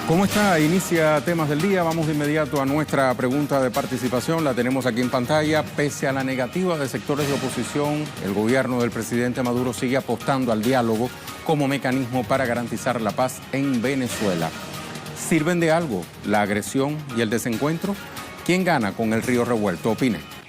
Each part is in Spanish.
¿Cómo está? Inicia temas del día. Vamos de inmediato a nuestra pregunta de participación. La tenemos aquí en pantalla. Pese a la negativa de sectores de oposición, el gobierno del presidente Maduro sigue apostando al diálogo como mecanismo para garantizar la paz en Venezuela. ¿Sirven de algo la agresión y el desencuentro? ¿Quién gana con el río revuelto? Opine.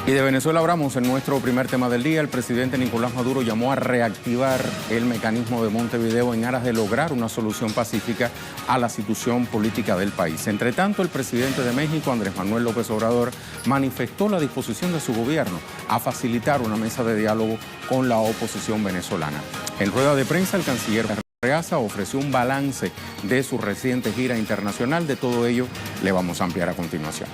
Y de Venezuela hablamos en nuestro primer tema del día. El presidente Nicolás Maduro llamó a reactivar el mecanismo de Montevideo en aras de lograr una solución pacífica a la situación política del país. Entre tanto, el presidente de México, Andrés Manuel López Obrador, manifestó la disposición de su gobierno a facilitar una mesa de diálogo con la oposición venezolana. En rueda de prensa, el canciller Arreaza ofreció un balance de su reciente gira internacional. De todo ello, le vamos a ampliar a continuación.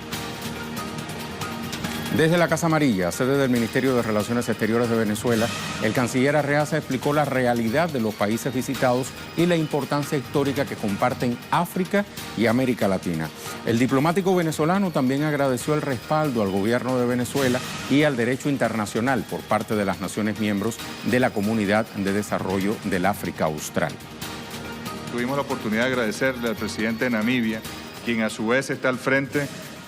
Desde la Casa Amarilla, sede del Ministerio de Relaciones Exteriores de Venezuela, el canciller Arreaza explicó la realidad de los países visitados y la importancia histórica que comparten África y América Latina. El diplomático venezolano también agradeció el respaldo al gobierno de Venezuela y al derecho internacional por parte de las naciones miembros de la Comunidad de Desarrollo del África Austral. Tuvimos la oportunidad de agradecerle al presidente de Namibia, quien a su vez está al frente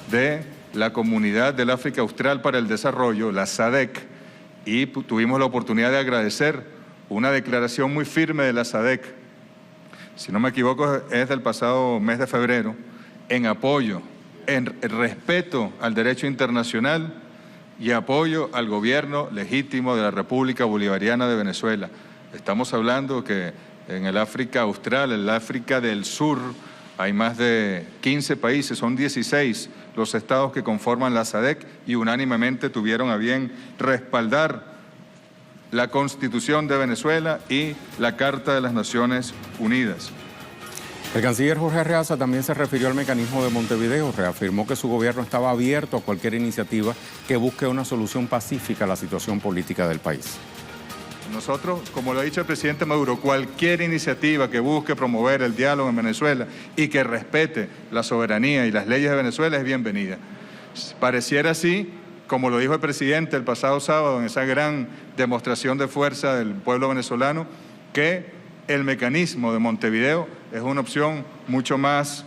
de la Comunidad del África Austral para el Desarrollo, la SADC, y tuvimos la oportunidad de agradecer una declaración muy firme de la SADC, si no me equivoco es del pasado mes de febrero, en apoyo, en respeto al derecho internacional y apoyo al gobierno legítimo de la República Bolivariana de Venezuela. Estamos hablando que en el África Austral, el África del Sur, hay más de 15 países, son 16 los estados que conforman la SADC y unánimemente tuvieron a bien respaldar la Constitución de Venezuela y la Carta de las Naciones Unidas. El canciller Jorge Arreaza también se refirió al mecanismo de Montevideo. Reafirmó que su gobierno estaba abierto a cualquier iniciativa que busque una solución pacífica a la situación política del país. Nosotros, como lo ha dicho el presidente Maduro, cualquier iniciativa que busque promover el diálogo en Venezuela y que respete la soberanía y las leyes de Venezuela es bienvenida. Pareciera así, como lo dijo el presidente el pasado sábado en esa gran demostración de fuerza del pueblo venezolano, que el mecanismo de Montevideo es una opción mucho más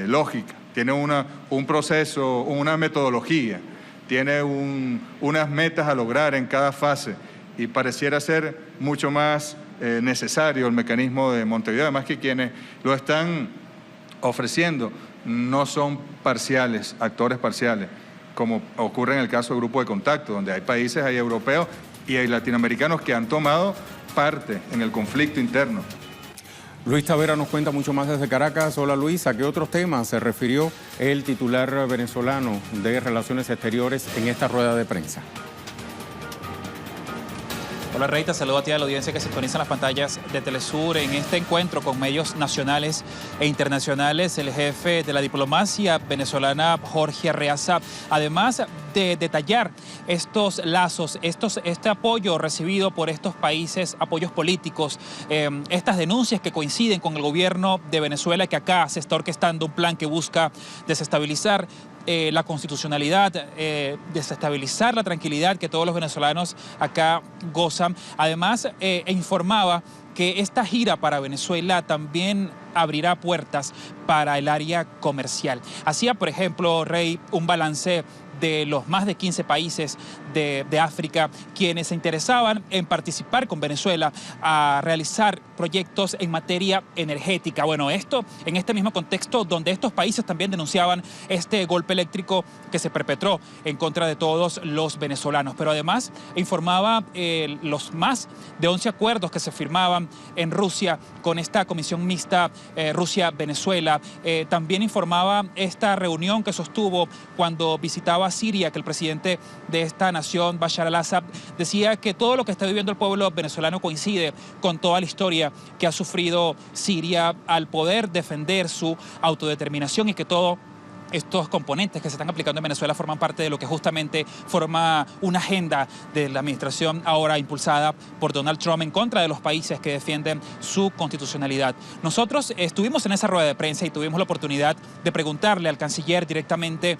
lógica, tiene un proceso, una metodología, tiene unas metas a lograr en cada fase. Y pareciera ser mucho más necesario el mecanismo de Montevideo, además que quienes lo están ofreciendo no son parciales, actores parciales, como ocurre en el caso del Grupo de Contacto, donde hay países, hay europeos y hay latinoamericanos que han tomado parte en el conflicto interno. Luis Tavera nos cuenta mucho más desde Caracas. Hola Luis, ¿a qué otros temas se refirió el titular venezolano de Relaciones Exteriores en esta rueda de prensa? Hola Rey, te saludo a ti, a la audiencia que sintoniza las pantallas de Telesur. En este encuentro con medios nacionales e internacionales, el jefe de la diplomacia venezolana, Jorge Arreaza, además de detallar estos lazos, este apoyo recibido por estos países, apoyos políticos, estas denuncias que coinciden con el gobierno de Venezuela, que acá se está orquestando un plan que busca desestabilizar la constitucionalidad, desestabilizar la tranquilidad que todos los venezolanos acá gozan. Además, informaba que esta gira para Venezuela también abrirá puertas para el área comercial. Hacía, por ejemplo, Rey, un balance de los más de 15 países de África quienes se interesaban en participar con Venezuela a realizar proyectos en materia energética. Bueno, esto en este mismo contexto donde estos países también denunciaban este golpe eléctrico que se perpetró en contra de todos los venezolanos. Pero además informaba los más de 11 acuerdos que se firmaban en Rusia con esta comisión mixta Rusia-Venezuela. También informaba esta reunión que sostuvo cuando visitaba Siria, que el presidente de esta nación, Bashar al-Assad, decía que todo lo que está viviendo el pueblo venezolano coincide con toda la historia que ha sufrido Siria al poder defender su autodeterminación y que todo estos componentes que se están aplicando en Venezuela forman parte de lo que justamente forma una agenda de la administración ahora impulsada por Donald Trump en contra de los países que defienden su constitucionalidad. Nosotros estuvimos en esa rueda de prensa y tuvimos la oportunidad de preguntarle al canciller directamente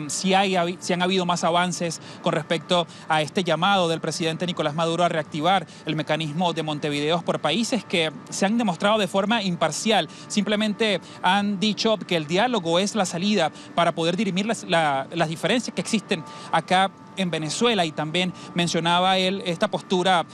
si han habido más avances con respecto a este llamado del presidente Nicolás Maduro a reactivar el mecanismo de Montevideo por países que se han demostrado de forma imparcial. Simplemente han dicho que el diálogo es la salida para poder dirimir las diferencias que existen acá en Venezuela, y también mencionaba él esta postura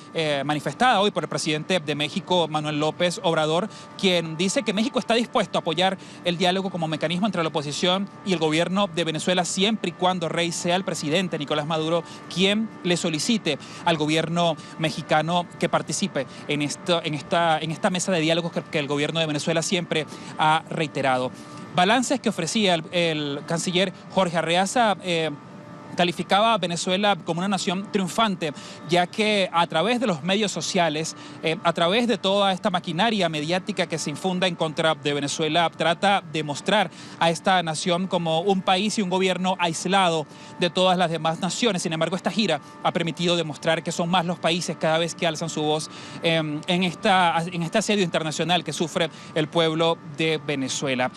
manifestada hoy por el presidente de México, Manuel López Obrador, quien dice que México está dispuesto a apoyar el diálogo como mecanismo entre la oposición y el gobierno de Venezuela siempre y cuando Rey sea el presidente Nicolás Maduro quien le solicite al gobierno mexicano que participe en esta mesa de diálogo que el gobierno de Venezuela siempre ha reiterado. Balances que ofrecía el canciller Jorge Arreaza calificaba a Venezuela como una nación triunfante, ya que a través de los medios sociales, a través de toda esta maquinaria mediática que se infunda en contra de Venezuela, trata de mostrar a esta nación como un país y un gobierno aislado de todas las demás naciones. Sin embargo, esta gira ha permitido demostrar que son más los países cada vez que alzan su voz en este asedio internacional que sufre el pueblo de Venezuela.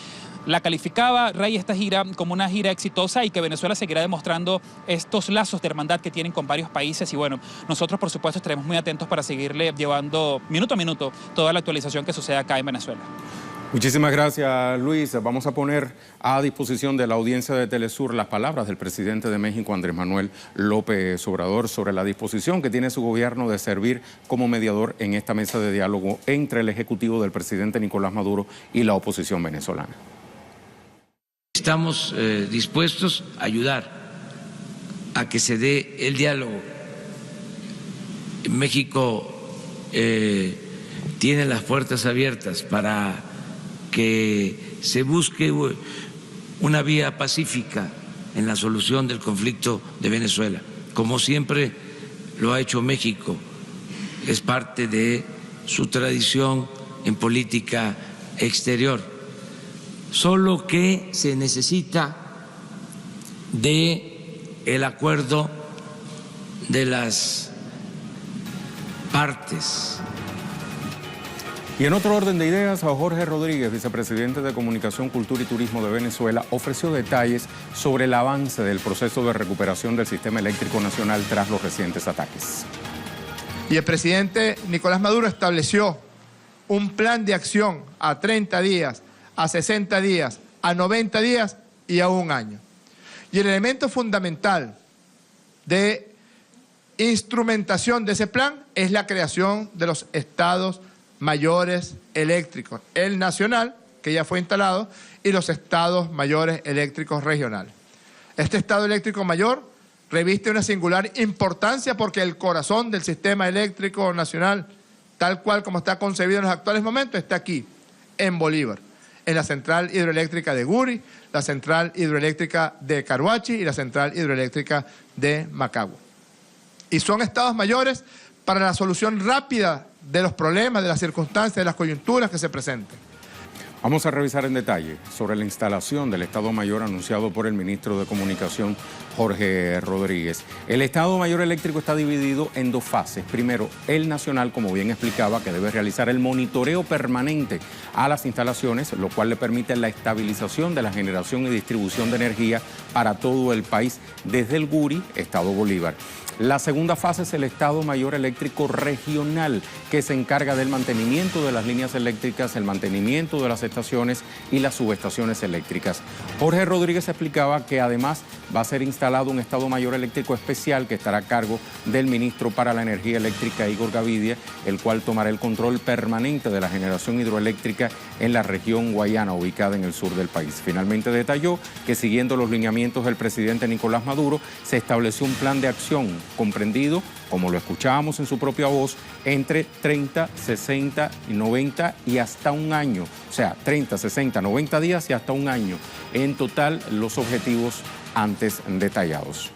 La calificaba Rey esta gira como una gira exitosa y que Venezuela seguirá demostrando estos lazos de hermandad que tienen con varios países. Y bueno, nosotros por supuesto estaremos muy atentos para seguirle llevando minuto a minuto toda la actualización que sucede acá en Venezuela. Muchísimas gracias, Luis. Vamos a poner a disposición de la audiencia de Telesur las palabras del presidente de México, Andrés Manuel López Obrador, sobre la disposición que tiene su gobierno de servir como mediador en esta mesa de diálogo entre el ejecutivo del presidente Nicolás Maduro y la oposición venezolana. Estamos dispuestos a ayudar a que se dé el diálogo. México tiene las puertas abiertas para que se busque una vía pacífica en la solución del conflicto de Venezuela, como siempre lo ha hecho México. Es parte de su tradición en política exterior. Solo que se necesita del acuerdo de las partes. Y en otro orden de ideas, Jorge Rodríguez, vicepresidente de Comunicación, Cultura y Turismo de Venezuela, ofreció detalles sobre el avance del proceso de recuperación del sistema eléctrico nacional tras los recientes ataques. Y el presidente Nicolás Maduro estableció un plan de acción a 30 días, a 60 días, a 90 días y a un año. Y el elemento fundamental de instrumentación de ese plan es la creación de los estados mayores eléctricos, el nacional, que ya fue instalado, y los estados mayores eléctricos regionales. Este estado eléctrico mayor reviste una singular importancia porque el corazón del sistema eléctrico nacional, tal cual como está concebido en los actuales momentos, está aquí, en Bolívar, en la central hidroeléctrica de Guri, la central hidroeléctrica de Caruachi y la central hidroeléctrica de Macagua. Y son estados mayores para la solución rápida de los problemas, de las circunstancias, de las coyunturas que se presenten. Vamos a revisar en detalle sobre la instalación del Estado Mayor anunciado por el ministro de Comunicación, Jorge Rodríguez. El Estado Mayor eléctrico está dividido en dos fases. Primero, el nacional, como bien explicaba, que debe realizar el monitoreo permanente a las instalaciones, lo cual le permite la estabilización de la generación y distribución de energía para todo el país, desde el Guri, Estado Bolívar. La segunda fase es el Estado Mayor Eléctrico Regional, que se encarga del mantenimiento de las líneas eléctricas, el mantenimiento de las estaciones y las subestaciones eléctricas. Jorge Rodríguez explicaba que además va a ser instalado un Estado Mayor Eléctrico especial que estará a cargo del ministro para la Energía Eléctrica, Igor Gavidia, el cual tomará el control permanente de la generación hidroeléctrica en la región Guayana, ubicada en el sur del país. Finalmente detalló que siguiendo los lineamientos del presidente Nicolás Maduro, se estableció un plan de acción comprendido, como lo escuchábamos en su propia voz, entre 30, 60 y 90 y hasta un año. O sea, 30, 60, 90 días y hasta un año. En total, los objetivos antes detallados.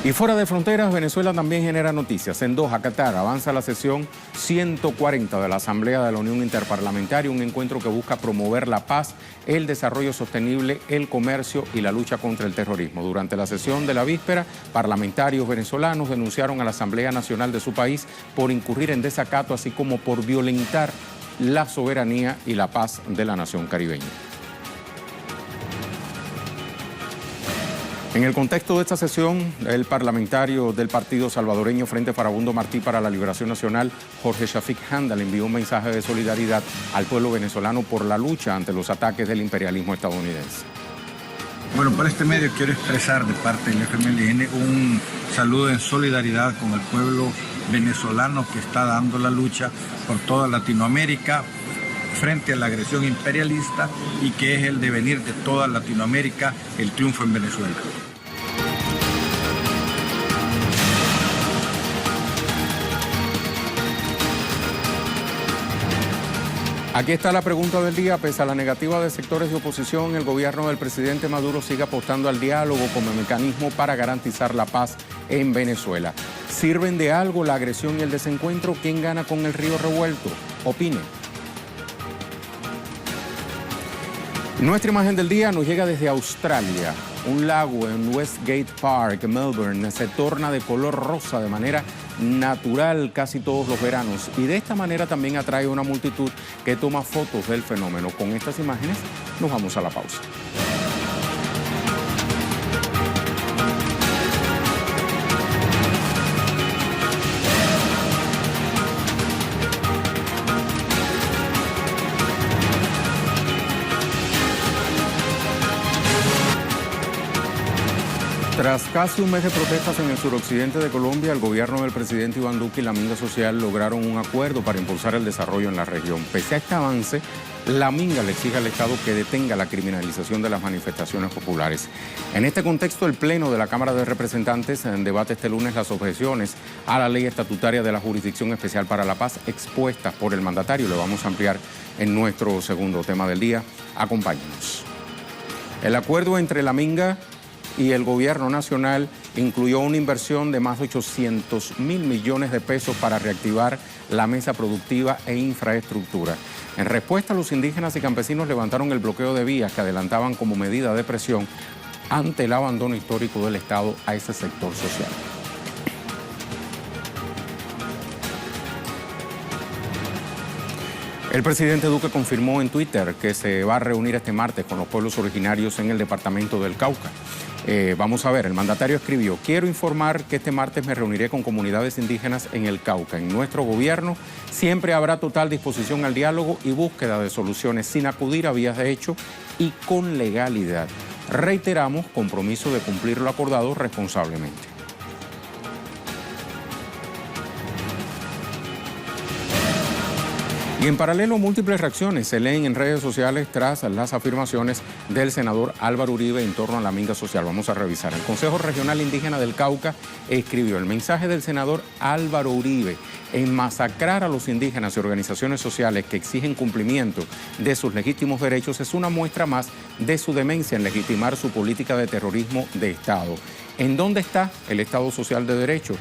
Y fuera de fronteras, Venezuela también genera noticias. En Doha, Qatar, avanza la sesión 140 de la Asamblea de la Unión Interparlamentaria, un encuentro que busca promover la paz, el desarrollo sostenible, el comercio y la lucha contra el terrorismo. Durante la sesión de la víspera, parlamentarios venezolanos denunciaron a la Asamblea Nacional de su país por incurrir en desacato, así como por violentar la soberanía y la paz de la nación caribeña. En el contexto de esta sesión, el parlamentario del Partido Salvadoreño Frente Farabundo Martí para la Liberación Nacional, Jorge Shafik Handal, envió un mensaje de solidaridad al pueblo venezolano por la lucha ante los ataques del imperialismo estadounidense. Bueno, por este medio quiero expresar de parte del FMLN un saludo en solidaridad con el pueblo venezolano que está dando la lucha por toda Latinoamérica frente a la agresión imperialista y que es el devenir de toda Latinoamérica el triunfo en Venezuela. Aquí está la pregunta del día. Pese a la negativa de sectores de oposición, el gobierno del presidente Maduro sigue apostando al diálogo como mecanismo para garantizar la paz en Venezuela. ¿Sirven de algo la agresión y el desencuentro? ¿Quién gana con el río revuelto? Opine. Nuestra imagen del día nos llega desde Australia. Un lago en Westgate Park, Melbourne, se torna de color rosa de manera natural casi todos los veranos. Y de esta manera también atrae una multitud que toma fotos del fenómeno. Con estas imágenes nos vamos a la pausa. Tras casi un mes de protestas en el suroccidente de Colombia, el gobierno del presidente Iván Duque y la Minga Social lograron un acuerdo para impulsar el desarrollo en la región. Pese a este avance, la Minga le exige al Estado que detenga la criminalización de las manifestaciones populares. En este contexto, el Pleno de la Cámara de Representantes debate este lunes las objeciones a la ley estatutaria de la Jurisdicción Especial para la Paz expuestas por el mandatario. Le vamos a ampliar en nuestro segundo tema del día. Acompáñenos. El acuerdo entre la Minga y el gobierno nacional incluyó una inversión de más de 800.000 millones de pesos para reactivar la mesa productiva e infraestructura. En respuesta, los indígenas y campesinos levantaron el bloqueo de vías que adelantaban como medida de presión ante el abandono histórico del Estado a ese sector social. El presidente Duque confirmó en Twitter que se va a reunir este martes con los pueblos originarios en el departamento del Cauca. Vamos a ver, el mandatario escribió: quiero informar que este martes me reuniré con comunidades indígenas en el Cauca. En nuestro gobierno siempre habrá total disposición al diálogo y búsqueda de soluciones sin acudir a vías de hecho y con legalidad. Reiteramos compromiso de cumplir lo acordado responsablemente. Y en paralelo, múltiples reacciones se leen en redes sociales tras las afirmaciones del senador Álvaro Uribe en torno a la Minga Social. Vamos a revisar. El Consejo Regional Indígena del Cauca escribió: el mensaje del senador Álvaro Uribe en masacrar a los indígenas y organizaciones sociales que exigen cumplimiento de sus legítimos derechos es una muestra más de su demencia en legitimar su política de terrorismo de Estado. ¿En dónde está el Estado Social de Derecho?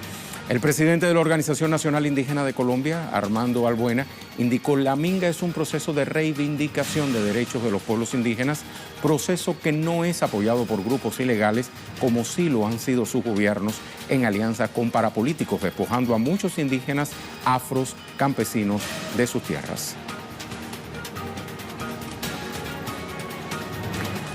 El presidente de la Organización Nacional Indígena de Colombia, Armando Balbuena, indicó: la Minga es un proceso de reivindicación de derechos de los pueblos indígenas, proceso que no es apoyado por grupos ilegales, como sí lo han sido sus gobiernos en alianza con parapolíticos, despojando a muchos indígenas afros campesinos de sus tierras.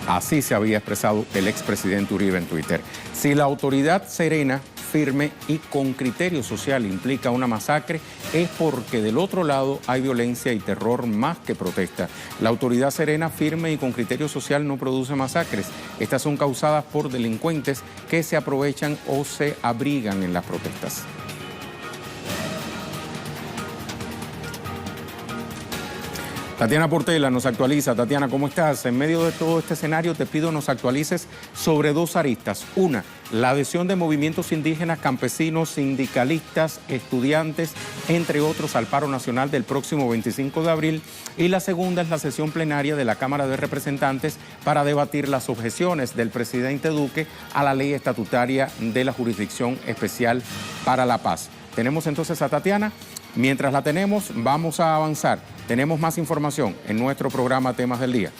Así se había expresado el expresidente Uribe en Twitter. Si la autoridad serena, firme y con criterio social implica una masacre, es porque del otro lado hay violencia y terror más que protesta. La autoridad serena, firme y con criterio social no produce masacres. Estas son causadas por delincuentes que se aprovechan o se abrigan en las protestas. Tatiana Portela nos actualiza. Tatiana, ¿cómo estás? En medio de todo este escenario te pido nos actualices sobre dos aristas. Una, la adhesión de movimientos indígenas, campesinos, sindicalistas, estudiantes, entre otros, al paro nacional del próximo 25 de abril. Y la segunda es la sesión plenaria de la Cámara de Representantes para debatir las objeciones del presidente Duque a la ley estatutaria de la Jurisdicción Especial para la Paz. Tenemos entonces a Tatiana. Mientras la tenemos, vamos a avanzar. Tenemos más información en nuestro programa Temas del Día.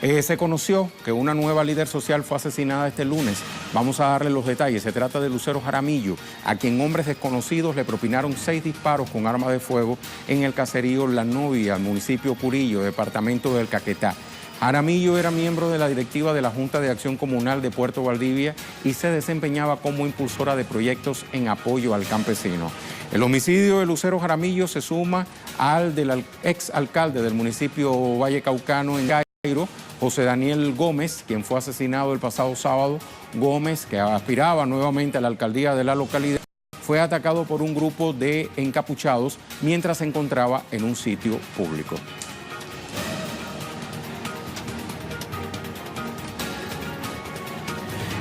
Se conoció que una nueva líder social fue asesinada este lunes. Vamos a darle los detalles. Se trata de Lucero Jaramillo, a quien hombres desconocidos le propinaron 6 disparos con arma de fuego en el caserío La Novia, municipio Curillo, departamento del Caquetá. Jaramillo era miembro de la directiva de la Junta de Acción Comunal de Puerto Valdivia y se desempeñaba como impulsora de proyectos en apoyo al campesino. El homicidio de Lucero Jaramillo se suma al del exalcalde del municipio Vallecaucano en Gairo, José Daniel Gómez, quien fue asesinado el pasado sábado. Gómez, que aspiraba nuevamente a la alcaldía de la localidad, fue atacado por un grupo de encapuchados mientras se encontraba en un sitio público.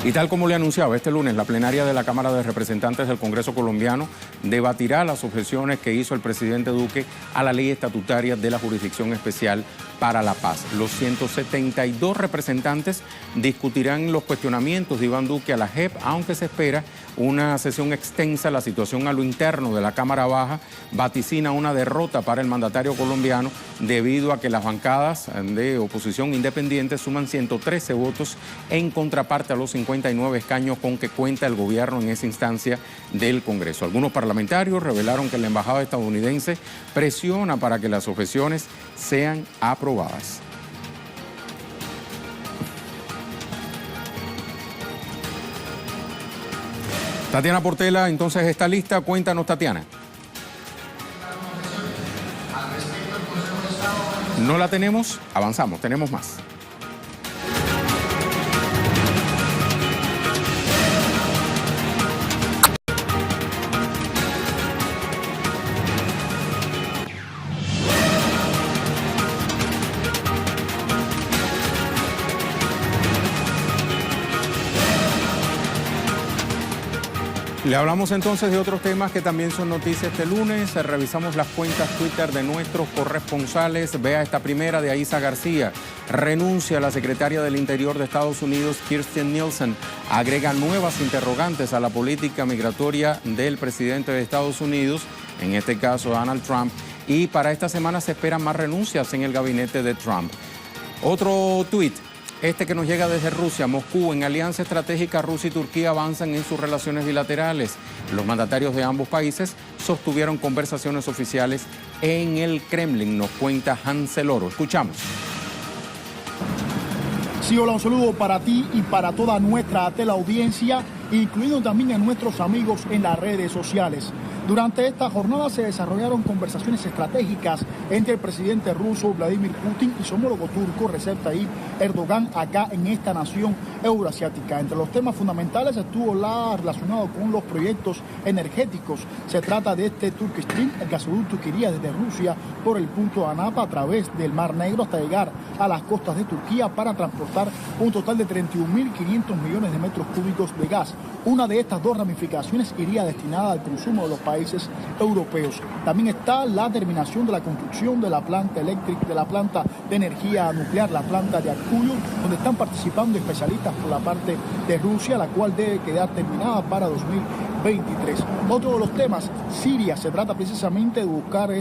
Y tal como le anunciaba, este lunes la plenaria de la Cámara de Representantes del Congreso colombiano debatirá las objeciones que hizo el presidente Duque a la ley estatutaria de la Jurisdicción Especial para la Paz. Los 172 representantes discutirán los cuestionamientos de Iván Duque a la JEP, aunque se espera una sesión extensa. La situación a lo interno de la Cámara Baja vaticina una derrota para el mandatario colombiano debido a que las bancadas de oposición independiente suman 113 votos en contraparte a los 59 escaños con que cuenta el gobierno en esa instancia del Congreso. Algunos parlamentarios revelaron que la embajada estadounidense presiona para que las objeciones sean aprobadas. Tatiana Portela, entonces está lista. Cuéntanos, Tatiana. No la tenemos, avanzamos, tenemos más. Le hablamos entonces de otros temas que también son noticias este lunes. Revisamos las cuentas Twitter de nuestros corresponsales. Vea esta primera de Aisa García. Renuncia a la secretaria del Interior de Estados Unidos, Kirstjen Nielsen. Agrega nuevas interrogantes a la política migratoria del presidente de Estados Unidos, en este caso Donald Trump. Y para esta semana se esperan más renuncias en el gabinete de Trump. Otro tuit. Este que nos llega desde Rusia, Moscú. En alianza estratégica, Rusia y Turquía avanzan en sus relaciones bilaterales. Los mandatarios de ambos países sostuvieron conversaciones oficiales en el Kremlin, nos cuenta Hansel Oro. Escuchamos. Sí, hola, un saludo para ti y para toda nuestra teleaudiencia, incluyendo también a nuestros amigos en las redes sociales. Durante esta jornada se desarrollaron conversaciones estratégicas entre el presidente ruso Vladimir Putin y su homólogo turco Recep Tayyip Erdogan acá en esta nación euroasiática. Entre los temas fundamentales estuvo relacionado con los proyectos energéticos. Se trata de este Turkish Stream, el gasoducto que iría desde Rusia por el punto de Anapa a través del Mar Negro hasta llegar a las costas de Turquía para transportar un total de 31.500 millones de metros cúbicos de gas. Una de estas dos ramificaciones iría destinada al consumo de los países europeos. También está la terminación de la construcción de la planta eléctrica, de la planta de energía nuclear, la planta de Akuyu, donde están participando especialistas por la parte de Rusia, la cual debe quedar terminada para 2023. Otro de los temas, Siria. Se trata precisamente de buscar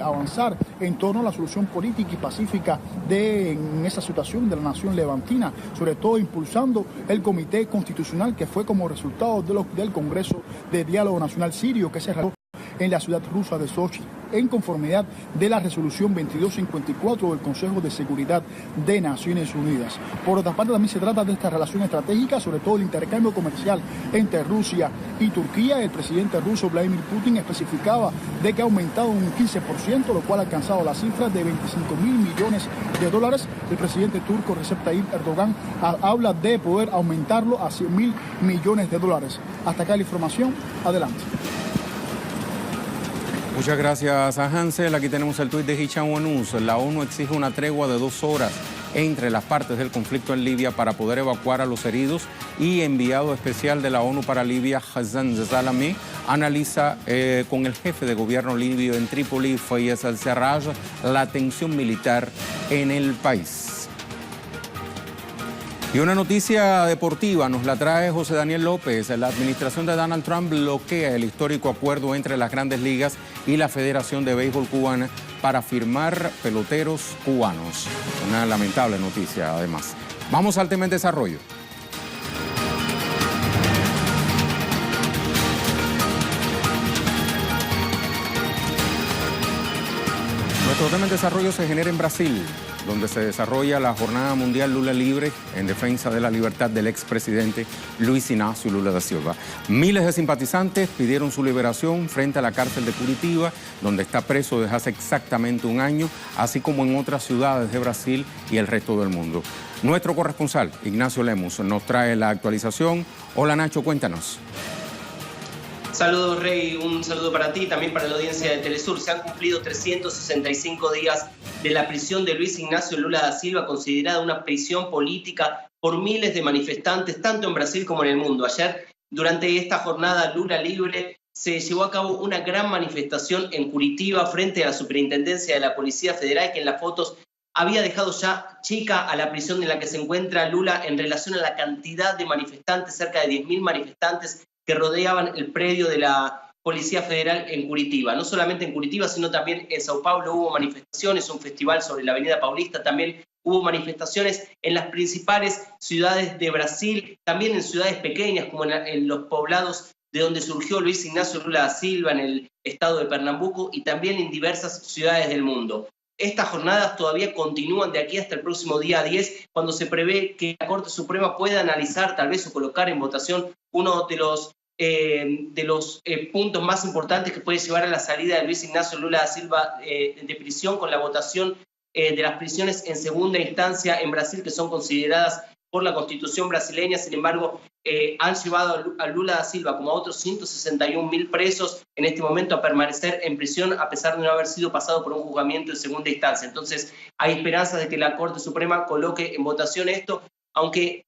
avanzar en torno a la solución política y pacífica en esa situación de la nación levantina, sobre todo impulsando el Comité Constitucional que fue como resultado del Congreso de Diálogo Nacional Sirio que se realizó en la ciudad rusa de Sochi, en conformidad de la resolución 2254 del Consejo de Seguridad de Naciones Unidas. Por otra parte, también se trata de esta relación estratégica, sobre todo el intercambio comercial entre Rusia y Turquía. El presidente ruso Vladimir Putin especificaba de que ha aumentado un 15%, lo cual ha alcanzado la cifra de 25.000 millones de dólares. El presidente turco Recep Tayyip Erdogan habla de poder aumentarlo a 100.000 millones de dólares. Hasta acá la información. Adelante. Muchas gracias a Hansel. Aquí tenemos el tuit de Hicham Wanous. La ONU exige una tregua de 2 horas entre las partes del conflicto en Libia para poder evacuar a los heridos, y enviado especial de la ONU para Libia, Hassan Zalami, analiza con el jefe de gobierno libio en Trípoli, Fayez al-Sarraj, la tensión militar en el país. Y una noticia deportiva nos la trae José Daniel López. La administración de Donald Trump bloquea el histórico acuerdo entre las Grandes Ligas y la Federación de Béisbol Cubana para firmar peloteros cubanos. Una lamentable noticia, además. Vamos al tema en desarrollo. Nuestro tema en desarrollo se genera en Brasil, donde se desarrolla la Jornada Mundial Lula Libre en defensa de la libertad del expresidente Luis Inácio Lula da Silva. Miles de simpatizantes pidieron su liberación frente a la cárcel de Curitiba, donde está preso desde hace exactamente 1 año, así como en otras ciudades de Brasil y el resto del mundo. Nuestro corresponsal, Ignacio Lemus, nos trae la actualización. Hola Nacho, cuéntanos. Saludos, Rey, un saludo para ti y también para la audiencia de Telesur. Se han cumplido 365 días de la prisión de Luis Ignacio Lula da Silva, considerada una prisión política por miles de manifestantes, tanto en Brasil como en el mundo. Ayer, durante esta jornada Lula Libre, se llevó a cabo una gran manifestación en Curitiba frente a la Superintendencia de la Policía Federal, que en las fotos había dejado ya chica a la prisión en la que se encuentra Lula en relación a la cantidad de manifestantes, cerca de 10.000 manifestantes que rodeaban el predio de la Policía Federal en Curitiba. No solamente en Curitiba, sino también en Sao Paulo hubo manifestaciones, un festival sobre la Avenida Paulista, también hubo manifestaciones en las principales ciudades de Brasil, también en ciudades pequeñas como en los poblados de donde surgió Luis Ignacio Lula da Silva, en el estado de Pernambuco, y también en diversas ciudades del mundo. Estas jornadas todavía continúan de aquí hasta el próximo día 10, cuando se prevé que la Corte Suprema pueda analizar tal vez o colocar en votación uno de los puntos más importantes que puede llevar a la salida de Luis Ignacio Lula da Silva de prisión, con la votación de las prisiones en segunda instancia en Brasil, que son consideradas por la Constitución brasileña. Sin embargo, han llevado a Lula da Silva, como a otros 161.000 presos en este momento, a permanecer en prisión a pesar de no haber sido pasado por un juzgamiento en segunda instancia. Entonces, hay esperanzas de que la Corte Suprema coloque en votación esto, aunque,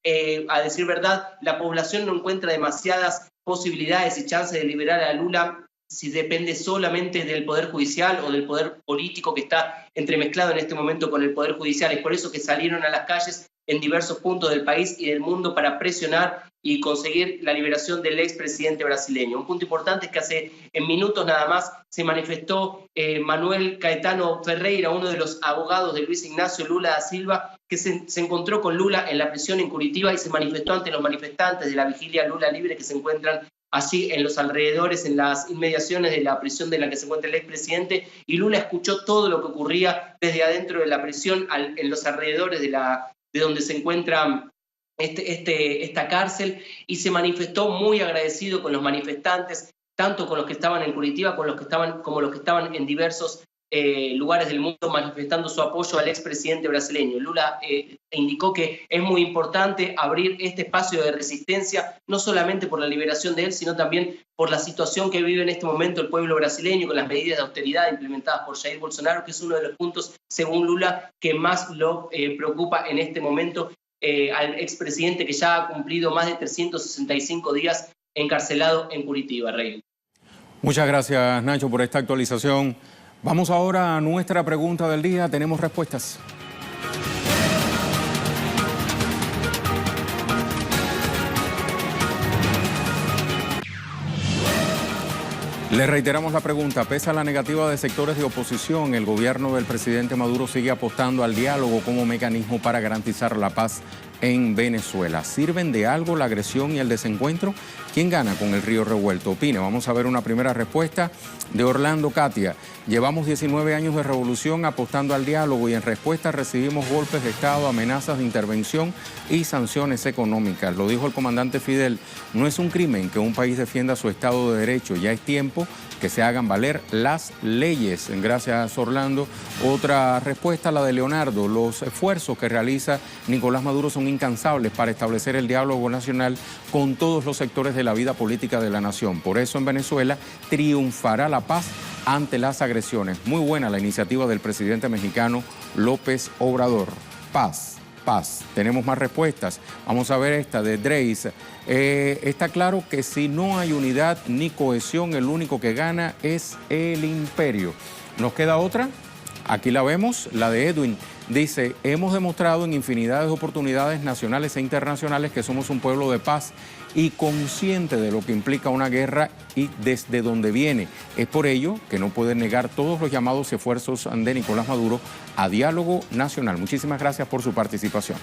a decir verdad, la población no encuentra demasiadas posibilidades y chances de liberar a Lula si depende solamente del Poder Judicial o del poder político que está entremezclado en este momento con el Poder Judicial. Es por eso que salieron a las calles en diversos puntos del país y del mundo para presionar y conseguir la liberación del expresidente brasileño. Un punto importante es que hace minutos nada más se manifestó Manuel Caetano Ferreira, uno de los abogados de Luis Ignacio Lula da Silva, que se encontró con Lula en la prisión en Curitiba y se manifestó ante los manifestantes de la Vigilia Lula Libre que se encuentran allí en los alrededores, en las inmediaciones de la prisión de la que se encuentra el expresidente, y Lula escuchó todo lo que ocurría desde adentro de la prisión, en los alrededores de donde se encuentra esta cárcel, y se manifestó muy agradecido con los manifestantes, tanto con los que estaban en Curitiba como los que estaban en diversos lugares del mundo, manifestando su apoyo al expresidente brasileño. Lula indicó que es muy importante abrir este espacio de resistencia, no solamente por la liberación de él, sino también por la situación que vive en este momento el pueblo brasileño, con las medidas de austeridad implementadas por Jair Bolsonaro, que es uno de los puntos, según Lula, que más lo preocupa en este momento al expresidente, que ya ha cumplido más de 365 días encarcelado en Curitiba, Rey. Muchas gracias, Nacho, por esta actualización. Vamos ahora a nuestra pregunta del día. Tenemos respuestas. Le reiteramos la pregunta. Pese a la negativa de sectores de oposición, el gobierno del presidente Maduro sigue apostando al diálogo como mecanismo para garantizar la paz en Venezuela. ¿Sirven de algo la agresión y el desencuentro? ¿Quién gana con el río revuelto? Opine. Vamos a ver una primera respuesta de Orlando Katia. Llevamos 19 años de revolución apostando al diálogo y en respuesta recibimos golpes de Estado, amenazas de intervención y sanciones económicas. Lo dijo el comandante Fidel. No es un crimen que un país defienda su Estado de Derecho. Ya es tiempo que se hagan valer las leyes. Gracias, Orlando. Otra respuesta, la de Leonardo. Los esfuerzos que realiza Nicolás Maduro son incansables para establecer el diálogo nacional con todos los sectores de la vida política de la nación. Por eso en Venezuela triunfará la paz ante las agresiones. Muy buena la iniciativa del presidente mexicano López Obrador. Paz, paz. Tenemos más respuestas. Vamos a ver esta de Dreis. Está claro que si no hay unidad ni cohesión, el único que gana es el imperio. ¿Nos queda otra? Aquí la vemos, la de Edwin. Dice, hemos demostrado en infinidad de oportunidades nacionales e internacionales que somos un pueblo de paz y consciente de lo que implica una guerra y desde dónde viene. Es por ello que no pueden negar todos los llamados esfuerzos de Nicolás Maduro a diálogo nacional. Muchísimas gracias por su participación.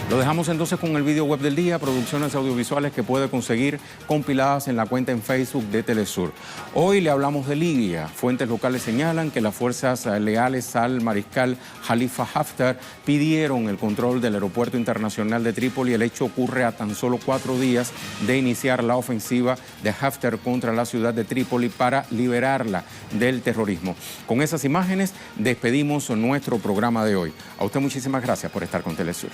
Lo dejamos entonces con el video web del día, producciones audiovisuales que puede conseguir compiladas en la cuenta en Facebook de Telesur. Hoy le hablamos de Libia. Fuentes locales señalan que las fuerzas leales al mariscal Khalifa Haftar pidieron el control del aeropuerto internacional de Trípoli. El hecho ocurre a tan solo 4 días de iniciar la ofensiva de Haftar contra la ciudad de Trípoli para liberarla del terrorismo. Con esas imágenes despedimos nuestro programa de hoy. A usted muchísimas gracias por estar con Telesur.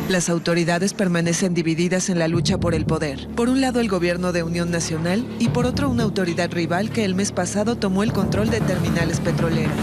Las autoridades permanecen divididas en la lucha por el poder. Por un lado, el gobierno de Unión Nacional y por otro, una autoridad rival que el mes pasado tomó el control de terminales petroleras.